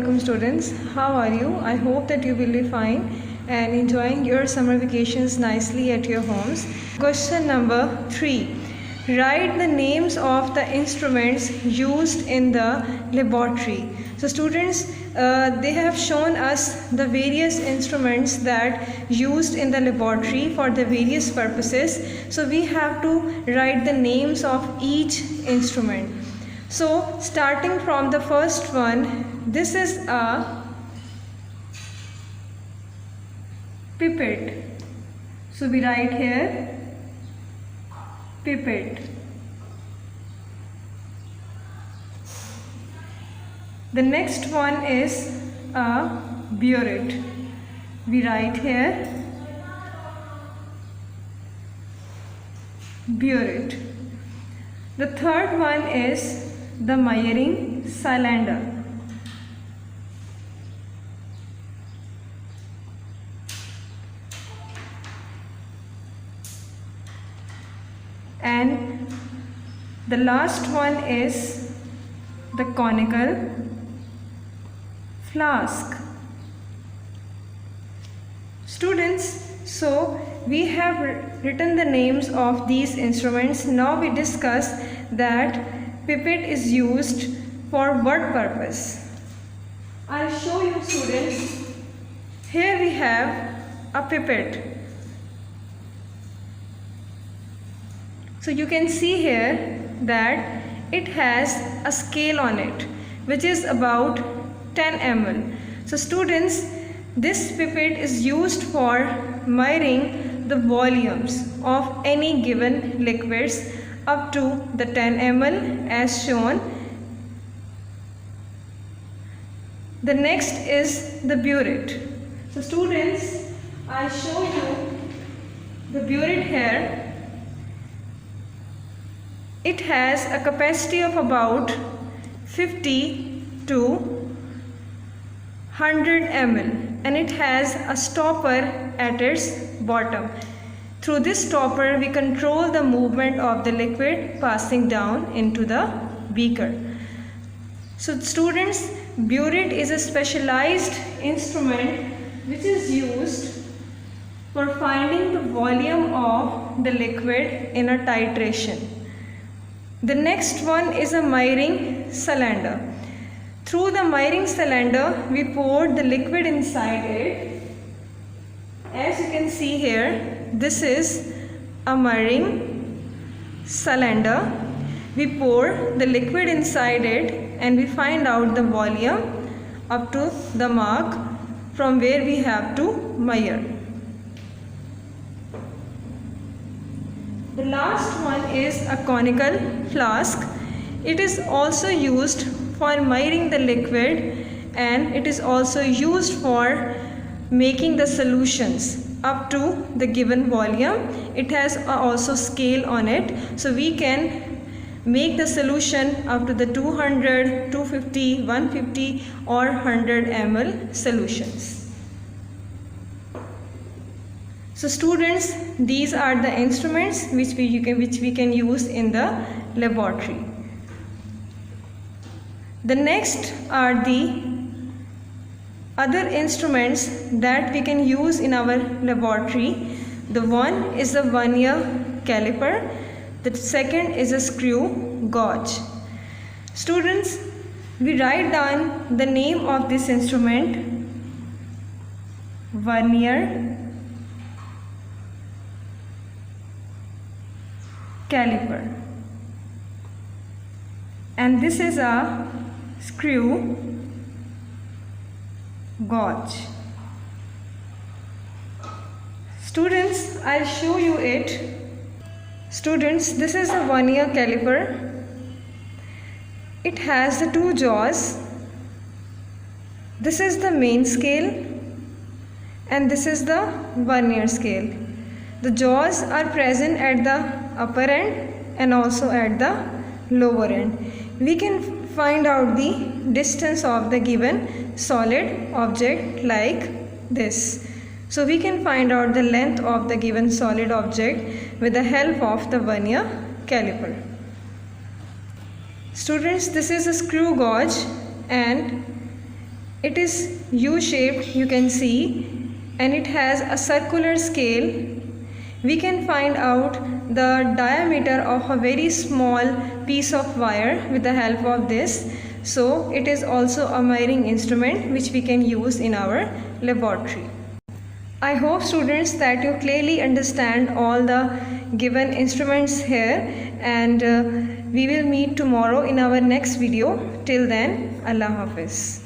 welcome students. How are you? I hope that you will be fine and enjoying your summer vacations nicely at your homes. Question number 3. Write the names of the instruments used in the laboratory. So students, they have shown us the various instruments that used in the laboratory for the various purposes. So we have to write the names of each instrument. So starting from the first one, this is a pipette. So we write here pipette. The next one is a burette. We write here burette. The third one is the measuring cylinder. And the last one is the conical flask. Students, so we have written the names of these instruments. Now we discuss that pipette is used for what purpose. I'll show you students. Here we have a pipette. So you can see here that it has a scale on it which is about 10 ml. So students, this pipette is used for measuring the volumes of any given liquids up to the 10 ml as shown. The next is the burette. So students, I show you the burette here. It has a capacity of about 50 to 100 ml and it has a stopper at its bottom. Through this stopper, we control the movement of the liquid passing down into the beaker. So students, burette is a specialized instrument which is used for finding the volume of the liquid in a titration. The next one is a measuring cylinder. Through the measuring cylinder, we pour the liquid inside it. As you can see here, this is a measuring cylinder. We pour the liquid inside it and we find out the volume up to the mark from where we have to measure. The last one is a conical flask. It is also used for measuring the liquid and it is also used for making the solutions up to the given volume. It has also scale on it, so we can make the solution up to the 200, 250, 150 or 100 ml solutions. So students, these are the instruments which we can use in the laboratory. The next are the other instruments that we can use in our laboratory. The one is the vernier caliper. The second is a screw gauge. Students, we write down the name of this instrument, vernier caliper, and this is a screw gauge. Students, I'll show you it. Students, this is a vernier caliper. It has the two jaws. This is the main scale and this is the vernier scale. The jaws are present at the upper end and also at the lower end. We can find out the distance of the given solid object like this. So we can find out the length of the given solid object with the help of the vernier caliper. Students, this is a screw gauge and It is U-shaped, you can see, and it has a circular scale. We can find out the diameter of a very small piece of wire with the help of this. So it is also a measuring instrument which we can use in our laboratory. I hope students that you clearly understand all the given instruments here, and we will meet tomorrow in our next video. Till then, Allah Hafiz.